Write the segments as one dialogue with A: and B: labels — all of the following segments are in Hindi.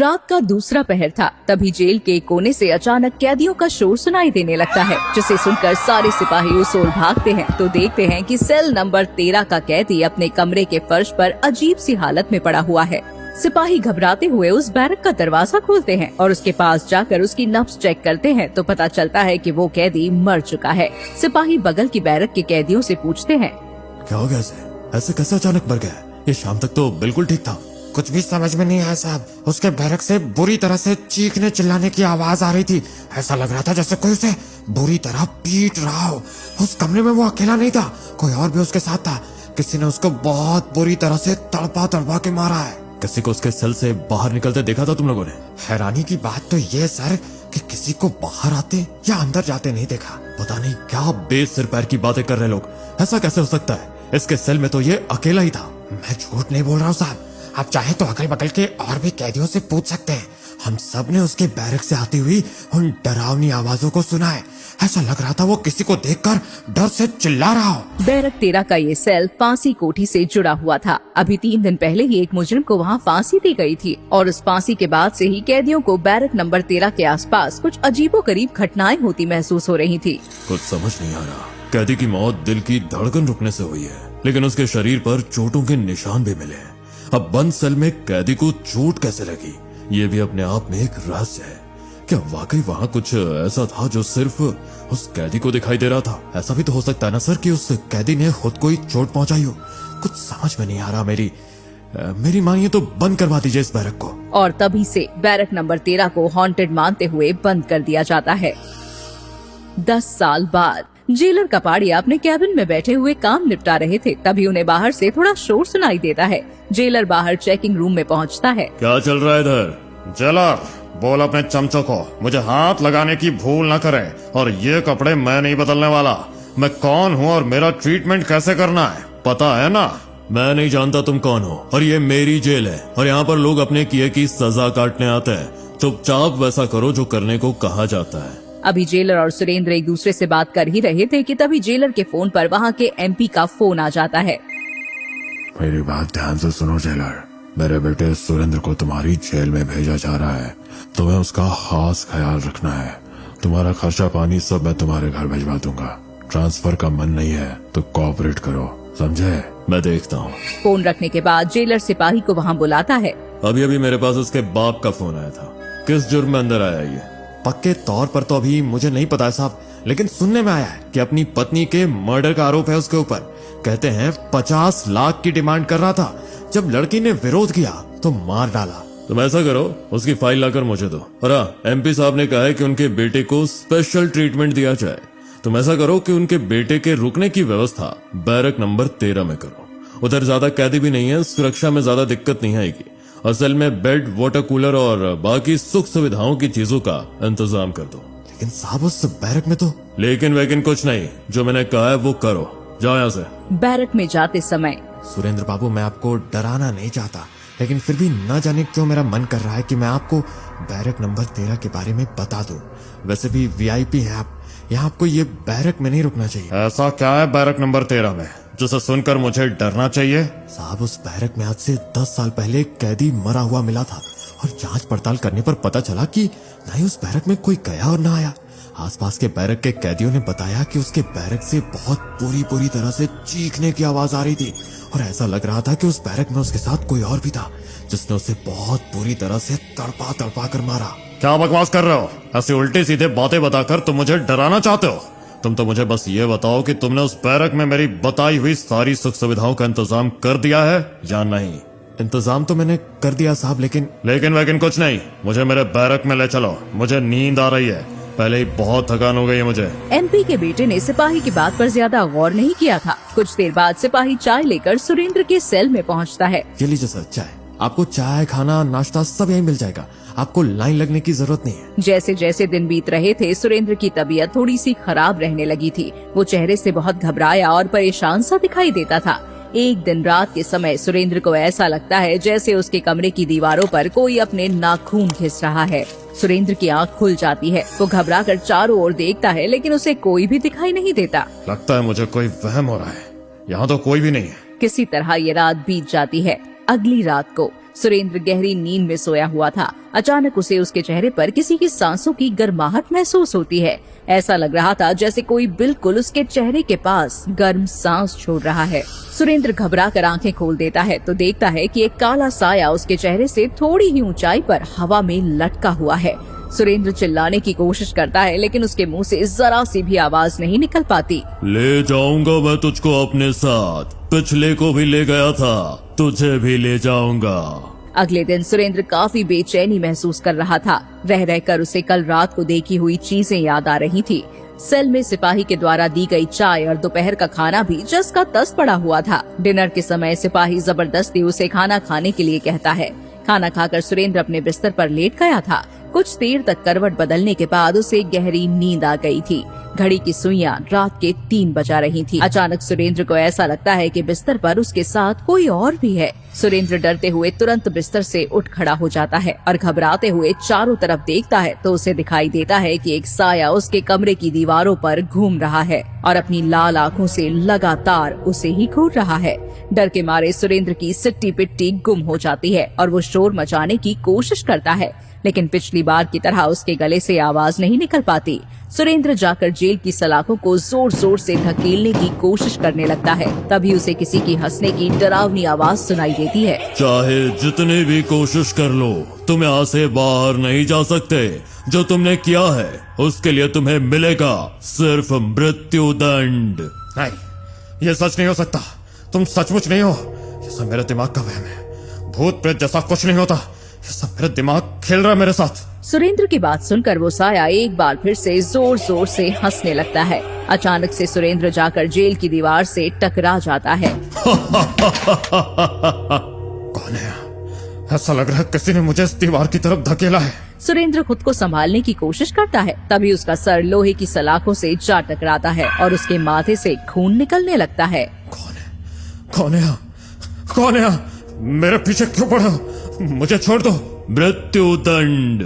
A: रात का दूसरा पहर था। तभी जेल के कोने से अचानक कैदियों का शोर सुनाई देने लगता है, जिसे सुनकर सारे सिपाही उस ओर भागते हैं तो देखते हैं कि सेल नंबर 13 का कैदी अपने कमरे के फर्श पर अजीब सी हालत में पड़ा हुआ है। सिपाही घबराते हुए उस बैरक का दरवाजा खोलते हैं और उसके पास जाकर उसकी नब्ज चेक करते हैं तो पता चलता है कि वो कैदी मर चुका है। सिपाही बगल की बैरक के कैदियों से पूछते हैं,
B: क्या हो गया ऐसे कैसे अचानक मर गया? ये शाम तक तो बिल्कुल ठीक था।
C: कुछ भी समझ में नहीं आया साहब। उसके बैरक से बुरी तरह से चीखने चिल्लाने की आवाज आ रही थी। ऐसा लग रहा था जैसे कोई उसे बुरी तरह पीट रहा हो। उस कमरे में वो अकेला नहीं था, कोई और भी उसके साथ था। किसी ने उसको बहुत बुरी तरह से तड़पा के मारा है।
B: किसी को उसके सेल से बाहर निकलते देखा था तुम लोगों ने?
C: हैरानी की बात तो ये सर कि किसी को बाहर आते या अंदर जाते नहीं देखा।
B: पता नहीं क्या बेसिर पैर की बातें कर रहे लोग। ऐसा कैसे हो सकता है? इसके सेल में तो ये अकेला ही था।
C: मैं झूठ नहीं बोल रहा हूँ साहब। आप चाहे तो अगल बगल के और भी कैदियों से पूछ सकते हैं। हम सब ने उसके बैरक से आती हुई उन डरावनी आवाजों को सुना है। ऐसा लग रहा था वो किसी को देखकर डर से चिल्ला रहा हो।
A: बैरक 13 का ये सेल फांसी कोठी से जुड़ा हुआ था। अभी 3 दिन पहले ही एक मुजरिम को वहाँ फांसी दी गई थी और उस फांसी के बाद से ही कैदियों को बैरक नंबर 13 के आसपास कुछ अजीबोगरीब घटनाएं होती महसूस हो रही थी।
B: कुछ समझ नहीं आ रहा। कैदी की मौत दिल की धड़कन रुकने से हुई है, लेकिन उसके शरीर पर चोटों के निशान भी मिले हैं। अब बंद सेल में कैदी को चोट कैसे लगी, ये भी अपने आप में एक रहस्य है। क्या वाकई वहाँ कुछ ऐसा था जो सिर्फ उस कैदी को दिखाई दे रहा था? ऐसा भी तो हो सकता है ना सर कि उस कैदी ने खुद को ही चोट पहुंचाई हो। कुछ समझ में नहीं आ रहा। मेरी मानिए तो बंद करवा दीजिए इस बैरक को।
A: और तभी से बैरक नंबर 13 को हॉन्टेड मानते हुए बंद कर दिया जाता है। 10 साल बाद जेलर कपाड़िया अपने कैबिन में बैठे हुए काम निपटा रहे थे। तभी उन्हें बाहर से थोड़ा शोर सुनाई देता है। जेलर बाहर चेकिंग रूम में पहुंचता है।
B: क्या चल रहा है इधर?
C: जेलर बोल अपने चमचों को मुझे हाथ लगाने की भूल न करे। और ये कपड़े मैं नहीं बदलने वाला। मैं कौन हूँ और मेरा ट्रीटमेंट कैसे करना है पता है ना?
B: मैं नहीं जानता तुम कौन हो, और ये मेरी जेल है और यहाँ पर लोग अपने किए की सजा काटने आते हैं। चुपचाप वैसा करो जो करने को कहा जाता है।
A: अभी जेलर और सुरेंद्र एक दूसरे से बात कर ही रहे थे कि तभी जेलर के फोन पर वहाँ के एमपी का फोन आ जाता है।
B: मेरी बात ध्यान से सुनो जेलर। मेरे बेटे सुरेंद्र को तुम्हारी जेल में भेजा जा रहा है। तुम्हें उसका खास ख्याल रखना है। तुम्हारा खर्चा पानी सब मैं तुम्हारे घर भिजवा दूंगा। ट्रांसफर का मन नहीं है तो कोऑपरेट करो, समझे? मैं देखता हूँ।
A: फोन रखने के बाद जेलर सिपाही को वहाँ बुलाता है।
B: अभी मेरे पास उसके बाप का फोन आया था। किस जुर्म में अंदर आया ये?
C: पक्के तौर पर तो अभी मुझे नहीं पता है साहब, लेकिन सुनने में आया है कि अपनी पत्नी के मर्डर का आरोप है उसके ऊपर। कहते हैं 50 लाख की डिमांड कर रहा था। जब लड़की ने विरोध किया तो मार डाला।
B: तुम ऐसा करो, उसकी फाइल लाकर मुझे दो। और एमपी साहब ने कहा है कि उनके बेटे को स्पेशल ट्रीटमेंट दिया जाए। तुम ऐसा करो कि उनके बेटे के रुकने की व्यवस्था बैरक नंबर 13 में करो। उधर ज्यादा कैदी भी नहीं है, सुरक्षा में ज्यादा दिक्कत नहीं आएगी। असल में बेड, वाटर कूलर और बाकी सुख सुविधाओं की चीजों का इंतजाम कर दो।
C: लेकिन साहब उस बैरक में तो
B: लेकिन कुछ नहीं, जो मैंने कहा है वो करो। जाओ यहाँ से।
A: बैरक में जाते समय
C: सुरेंद्र बाबू, मैं आपको डराना नहीं चाहता, लेकिन फिर भी न जाने क्यों मेरा मन कर रहा है कि मैं आपको बैरक नंबर 13 के बारे में बता दूं। वैसे भी वीआईपी है आप, यहाँ आपको ये बैरक में नहीं रुकना चाहिए।
B: ऐसा क्या है बैरक नंबर 13 में जिसे सुनकर मुझे डरना चाहिए?
C: साहब उस बैरक में आज से 10 साल पहले एक कैदी मरा हुआ मिला था और जांच पड़ताल करने पर पता चला कि न ही उस बैरक में कोई गया और न आया। आसपास के बैरक के कैदियों ने बताया कि उसके बैरक से बहुत बुरी तरह से चीखने की आवाज आ रही थी और ऐसा लग रहा था कि उस बैरक में उसके साथ कोई और भी था जिसने उसे बहुत बुरी तरह से तड़पा कर मारा।
B: क्या बकवास कर रहे हो? ऐसी उल्टी सीधे बातें बताकर तुम मुझे डराना चाहते हो? तुम तो मुझे बस ये बताओ कि तुमने उस बैरक में मेरी बताई हुई सारी सुख सुविधाओं का इंतजाम कर दिया है या नहीं?
C: इंतजाम तो मैंने कर दिया साहब,
B: लेकिन कुछ नहीं। मुझे मेरे बैरक में ले चलो, मुझे नींद आ रही है। पहले ही बहुत थकान हो गई है मुझे।
A: एमपी के बेटे ने सिपाही की बात पर ज्यादा गौर नहीं किया था। कुछ देर बाद सिपाही चाय लेकर सुरेंद्र के सेल में पहुंचता है।
C: ये लीजिए सर चाय। आपको चाय, खाना, नाश्ता सब यहीं मिल जाएगा। आपको लाइन लगने की जरूरत नहीं है।
A: जैसे जैसे दिन बीत रहे थे सुरेंद्र की तबीयत थोड़ी सी खराब रहने लगी थी। वो चेहरे से बहुत घबराया और परेशान सा दिखाई देता था। एक दिन रात के समय सुरेंद्र को ऐसा लगता है जैसे उसके कमरे की दीवारों पर कोई अपने नाखून घिस रहा है। सुरेंद्र की आंख खुल जाती है। वो घबराकर चारों ओर देखता है, लेकिन उसे कोई भी दिखाई नहीं देता।
B: लगता है मुझे कोई वहम हो रहा है। यहाँ तो कोई भी नहीं है।
A: किसी तरह ये रात बीत जाती है। अगली रात को सुरेंद्र गहरी नींद में सोया हुआ था। अचानक उसे उसके चेहरे पर किसी की सांसों की गर्माहट महसूस होती है। ऐसा लग रहा था जैसे कोई बिल्कुल उसके चेहरे के पास गर्म सांस छोड़ रहा है। सुरेंद्र घबरा कर आंखें खोल देता है तो देखता है कि एक काला साया उसके चेहरे से थोड़ी ही ऊंचाई पर हवा में लटका हुआ है। सुरेंद्र चिल्लाने की कोशिश करता है लेकिन उसके मुंह से जरा सी भी आवाज नहीं निकल पाती।
B: ले जाऊंगा मैं तुझको अपने साथ, पिछले को भी ले गया था, तुझे भी ले जाऊंगा।
A: अगले दिन सुरेंद्र काफी बेचैनी महसूस कर रहा था। रह रहकर उसे कल रात को देखी हुई चीजें याद आ रही थी। सेल में सिपाही के द्वारा दी गई चाय और दोपहर का खाना भी जस का तस पड़ा हुआ था। डिनर के समय सिपाही जबरदस्ती उसे खाना खाने के लिए कहता है। खाना खाकर सुरेंद्र अपने बिस्तर पर लेट गया था। कुछ देर तक करवट बदलने के बाद उसे गहरी नींद आ गई थी। घड़ी की सुइयां रात के 3 बजा रही थी। अचानक सुरेंद्र को ऐसा लगता है कि बिस्तर पर उसके साथ कोई और भी है। सुरेंद्र डरते हुए तुरंत बिस्तर से उठ खड़ा हो जाता है और घबराते हुए चारों तरफ देखता है तो उसे दिखाई देता है कि एक साया उसके कमरे की दीवारों पर घूम रहा है और अपनी लाल आंखों से लगातार उसे ही घूर रहा है। डर के मारे सुरेंद्र की सिट्टी पिट्टी गुम हो जाती है और वो शोर मचाने की कोशिश करता है लेकिन पिछली बार की तरह उसके गले से आवाज नहीं निकल पाती। सुरेंद्र जाकर जेल की सलाखों को जोर जोर से धकेलने की कोशिश करने लगता है। तभी उसे किसी की हंसने की डरावनी आवाज सुनाई देती है।
B: चाहे जितनी भी कोशिश कर लो, तुम यहाँ से बाहर नहीं जा सकते। जो तुमने किया है उसके लिए तुम्हें मिलेगा सिर्फ मृत्यु दंड।
C: नहीं, ये सच नहीं हो सकता। तुम सचमुच नहीं हो। ये सब मेरे दिमाग का वहम है। भूत प्रेत जैसा कुछ नहीं होता। ये सब मेरा दिमाग खेल रहा है मेरे साथ।
A: सुरेंद्र की बात सुनकर वो साया एक बार फिर से जोर जोर से हंसने लगता है। अचानक से सुरेंद्र जाकर जेल की दीवार से टकरा जाता है।
C: कौन है? ऐसा लग रहा है किसी ने मुझे इस दीवार की तरफ धकेला है।
A: सुरेंद्र खुद को संभालने की कोशिश करता है। तभी उसका सर लोहे की सलाखों से जा टकराता है और उसके माथे से खून निकलने लगता है।
C: कौन है? कौन है? कौन है? मेरे पीछे क्यों पड़े हो? मुझे छोड़ दो।
B: मृत्यु दंड,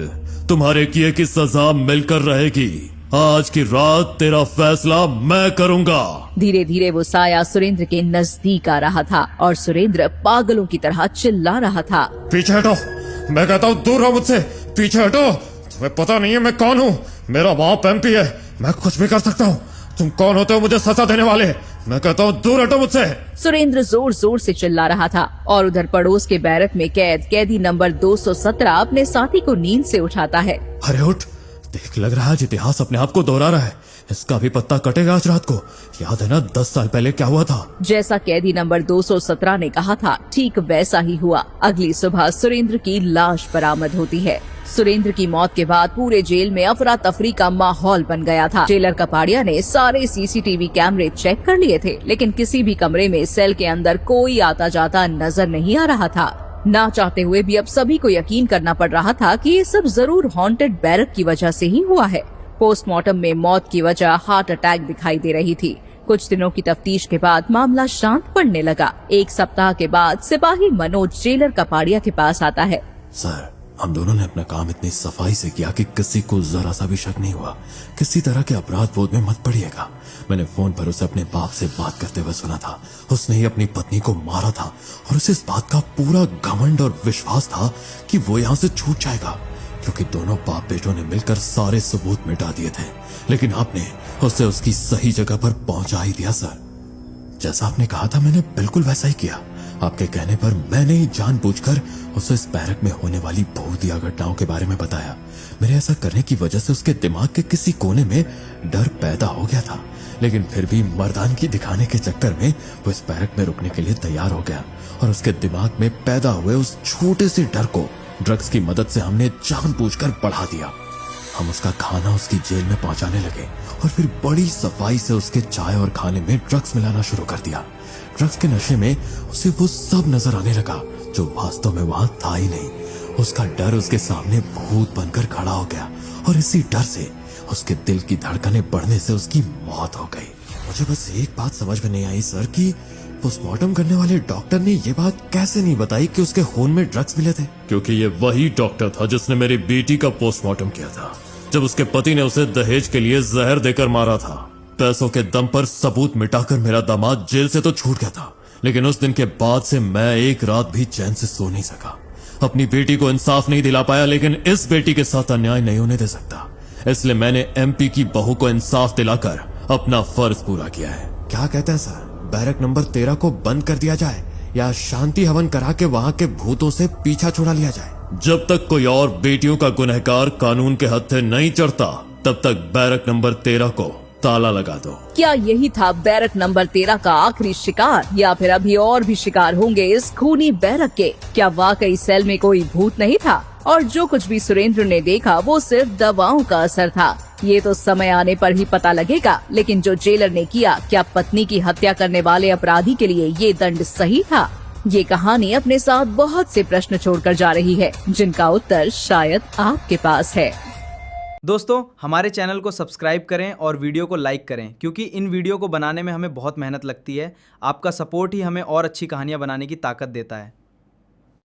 B: तुम्हारे किए की सजा मिलकर रहेगी। आज की रात तेरा फैसला मैं करूंगा।
A: धीरे धीरे वो साया सुरेंद्र के नजदीक आ रहा था और सुरेंद्र पागलों की तरह चिल्ला रहा था।
C: पीछे हटो, मैं कहता हूँ दूर रहो मुझसे। पीछे हटो। तुम्हें पता नहीं है मैं कौन हूँ। मेरा बाप एमपी है, मैं कुछ भी कर सकता हूँ। तुम कौन होते हो मुझे सजा देने वाले? मैं कहता हूँ दूर हटो मुझसे।
A: सुरेंद्र जोर जोर से चिल्ला रहा था और उधर पड़ोस के बैरक में कैदी नंबर 217 अपने साथी को नींद से उठाता है।
C: अरे उठ, देख, लग रहा है इतिहास अपने आप को दोहरा रहा है। इसका भी पत्ता कटेगा आज रात को। याद है ना 10 साल पहले क्या हुआ था?
A: जैसा कैदी नंबर 217 ने कहा था, ठीक वैसा ही हुआ। अगली सुबह सुरेंद्र की लाश बरामद होती है। सुरेंद्र की मौत के बाद पूरे जेल में अफरा तफरी का माहौल बन गया था। जेलर कपाड़िया ने सारे सीसीटीवी कैमरे चेक कर लिए थे लेकिन किसी भी कमरे में सेल के अंदर कोई आता जाता नजर नहीं आ रहा था। ना चाहते हुए भी अब सभी को यकीन करना पड़ रहा था कि ये सब जरूर हॉन्टेड बैरक की वजह से ही हुआ है। पोस्टमार्टम में मौत की वजह हार्ट अटैक दिखाई दे रही थी। कुछ दिनों की तफ्तीश के बाद मामला शांत पड़ने लगा। 1 सप्ताह के बाद सिपाही मनोज जेलर कपाड़िया के पास आता है।
C: सर, हम दोनों ने अपना काम इतनी सफाई से किया कि किसी को जरा सा भी शक नहीं हुआ। किसी तरह के अपराध बोध में मत पड़िएगा। मैंने फोन पर उसे अपने बाप से बात करते हुए सुना था। उसने ही अपनी पत्नी को मारा था और उसे इस बात का पूरा घमंड और विश्वास था कि वो यहाँ से छूट जाएगा, क्योंकि दोनों बाप बेटों ने मिलकर सारे सबूत मिटा दिए थे। लेकिन आपने उसे उसकी सही जगह पर पहुंचा ही दिया। सर, जैसा आपने कहा था मैंने बिल्कुल वैसा ही किया। आपके कहने पर मैंने ही जानबूझकर उसे इस बैरक में होने वाली भूतिया घटनाओं के बारे में बताया। मेरे ऐसा करने की वजह से उसके दिमाग के किसी कोने में डर पैदा हो गया था, लेकिन फिर भी मर्दानगी दिखाने के चक्कर में वो इस बैरक में रुकने के लिए तैयार हो गया और उसके दिमाग में पैदा हुए उस छोटे से डर को ड्रग्स की मदद से हमने जानबूझकर बढ़ा दिया। हम उसका खाना उसकी जेल में पहुंचाने लगे और फिर बड़ी सफाई से उसके चाय और खाने में ड्रग्स मिलाना शुरू कर दिया। ड्रग्स के नशे में उसे वो सब नजर आने लगा जो वास्तव में वहां था ही नहीं। उसका डर उसके सामने भूत बनकर खड़ा हो गया और इसी डर से उसके दिल की धड़कनें बढ़ने से उसकी मौत हो गई। मुझे बस एक बात समझ में नहीं आई सर कि पोस्टमार्टम करने वाले डॉक्टर ने ये बात कैसे नहीं बताई कि उसके खून में ड्रग्स मिले थे।
B: क्योंकि ये वही डॉक्टर था जिसने मेरी बेटी का पोस्टमार्टम किया था जब उसके पति ने उसे दहेज के लिए जहर देकर मारा था। पैसों के दम पर सबूत मिटाकर मेरा दामाद जेल से तो छूट गया था, लेकिन उस दिन के बाद से मैं एक रात भी चैन से सो नहीं सका। अपनी बेटी को इंसाफ नहीं दिला पाया, लेकिन इस बेटी के साथ अन्याय नहीं होने दे सकता। इसलिए मैंने एमपी की बहू को इंसाफ दिलाकर अपना फर्ज पूरा किया है।
C: क्या कहते हैं सर, बैरक नंबर 13 को बंद कर दिया जाए या शांति हवन करा के वहाँ के भूतों से पीछा छुड़ा लिया जाए?
B: जब तक कोई और बेटियों का गुनहगार कानून के हत्थे नहीं चढ़ता, तब तक बैरक नंबर 13 को ताला लगा दो।
A: क्या यही था बैरक नंबर 13 का आखिरी शिकार, या फिर अभी और भी शिकार होंगे इस खूनी बैरक के? क्या वाकई सेल में कोई भूत नहीं था और जो कुछ भी सुरेंद्र ने देखा वो सिर्फ दवाओं का असर था? ये तो समय आने पर ही पता लगेगा। लेकिन जो जेलर ने किया, क्या पत्नी की हत्या करने वाले अपराधी के लिए ये दंड सही था? ये कहानी अपने साथ बहुत से प्रश्न छोड़कर जा रही है, जिनका उत्तर शायद आपके पास है।
D: दोस्तों, हमारे चैनल को सब्सक्राइब करें और वीडियो को लाइक करें, क्योंकि इन वीडियो को बनाने में हमें बहुत मेहनत लगती है। आपका सपोर्ट ही हमें और अच्छी कहानियां बनाने की ताकत देता है।